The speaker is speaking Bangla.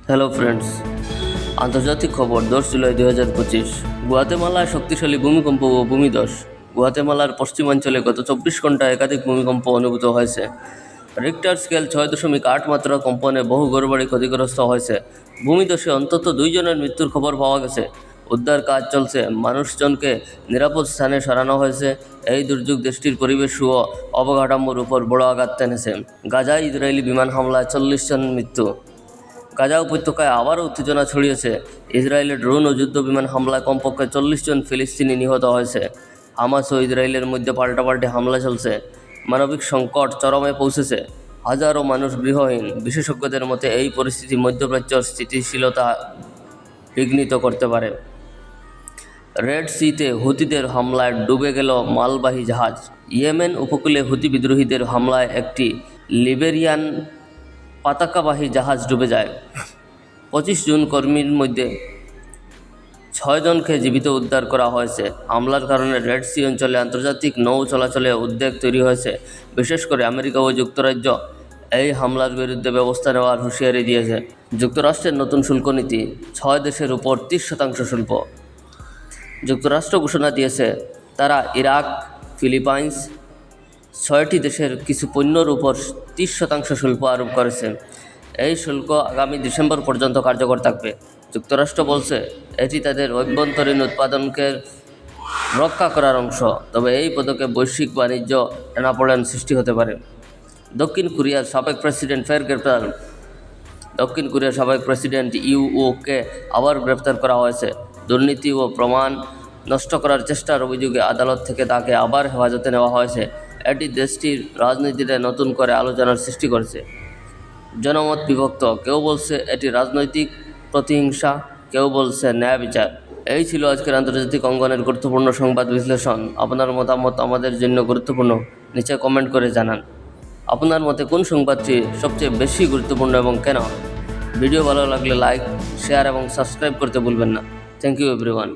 হ্যালো ফ্রেন্ডস, আন্তর্জাতিক খবর 10 জুলাই 2025। গুয়াতেমালায় শক্তিশালী ভূমিকম্প ও ভূমিধস। গুয়াতেমালার পশ্চিমাঞ্চলে গত 24 ঘন্টায় একাধিক ভূমিকম্প অনুভূত হয়েছে। রিক্টার স্কেল 6.8 মাত্রা কম্পনে বহু ঘরবাড়ি ক্ষতিগ্রস্ত হয়েছে। ভূমিধসে অন্তত 2 জনের মৃত্যুর খবর পাওয়া গেছে। উদ্ধার কাজ চলছে, মানুষজনকে নিরাপদ স্থানে সরানো হয়েছে। এই দুর্যোগ দেশটির পরিবেশ ও অবকাঠামোর উপর বড় আঘাত টেনেছে। গাজায় ইসরায়েলি বিমান হামলায় 40 জন মৃত্যু। গাজা উপত্যকায় আবারও উত্তেজনা ছড়িয়েছে। ইসরায়েলের ড্রোন ও যুদ্ধ বিমান হামলায় কমপক্ষে 40 জন ফিলিস্তিনি নিহত হয়েছে। হামাস ও ইসরায়েলের মধ্যে পাল্টাপাল্টি হামলা চলছে। মানবিক সংকট চরমে পৌঁছেছে, হাজারো মানুষ গৃহহীন। বিশেষজ্ঞদের মতে এই পরিস্থিতি মধ্যপ্রাচ্যের স্থিতিশীলতা বিঘ্নিত করতে পারে। রেড সিতে হুতিদের হামলায় ডুবে গেল মালবাহী জাহাজ। ইয়েমেন উপকূলে হুতি বিদ্রোহীদের হামলায় একটি লিবেরিয়ান পতাকাবাহী জাহাজ ডুবে যায়। 25 জন কর্মীর মধ্যে 6 জনকে জীবিত উদ্ধার করা হয়েছে। হামলার কারণে রেড সি অঞ্চলে আন্তর্জাতিক নৌ চলাচলে উদ্বেগ তৈরি হয়েছে। বিশেষ করে আমেরিকা ও যুক্তরাজ্য এই হামলার বিরুদ্ধে ব্যবস্থা নেওয়ার হুঁশিয়ারি দিয়েছে। যুক্তরাষ্ট্রের নতুন শুল্ক নীতি, 6 দেশের উপর 30% শুল্ক। যুক্তরাষ্ট্র ঘোষণা দিয়েছে তারা ইরাক, ফিলিপাইন্স, 6টি দেশের কিছু পণ্যর উপর 30% শুল্ক আরোপ করেছে। এই শুল্ক আগামী ডিসেম্বর পর্যন্ত কার্যকর থাকবে। যুক্তরাষ্ট্র বলছে এটি তাদের অভ্যন্তরীণ উৎপাদনকে রক্ষা করার অংশ। তবে এই পদক্ষেপ বৈশ্বিক বাণিজ্য টানাপোড়েন সৃষ্টি হতে পারে। দক্ষিণ কোরিয়ার সাবেক প্রেসিডেন্ট ফের গ্রেপ্তার। দক্ষিণ কোরিয়ার সাবেক প্রেসিডেন্ট ইউওকে আবার গ্রেপ্তার করা হয়েছে। দুর্নীতি ও প্রমাণ নষ্ট করার চেষ্টার অভিযোগে আদালত থেকে তাকে আবার হেফাজতে নেওয়া হয়েছে। এটি দেশটির রাজনীতিতে নতুন করে আলোচনার সৃষ্টি করেছে। জনমত বিভক্ত, কেউ বলছে এটি রাজনৈতিক প্রতিহিংসা, কেউ বলছে ন্যায় বিচার। এই ছিল আজকের আন্তর্জাতিক অঙ্গনের গুরুত্বপূর্ণ সংবাদ বিশ্লেষণ। আপনার মতামত আমাদের জন্য গুরুত্বপূর্ণ, নিচে কমেন্ট করে জানান। আপনার মতে কোন সংবাদটি সবচেয়ে বেশি গুরুত্বপূর্ণ এবং কেন? ভিডিও ভালো লাগলে লাইক, শেয়ার এবং সাবস্ক্রাইব করতে ভুলবেন না। Thank you everyone.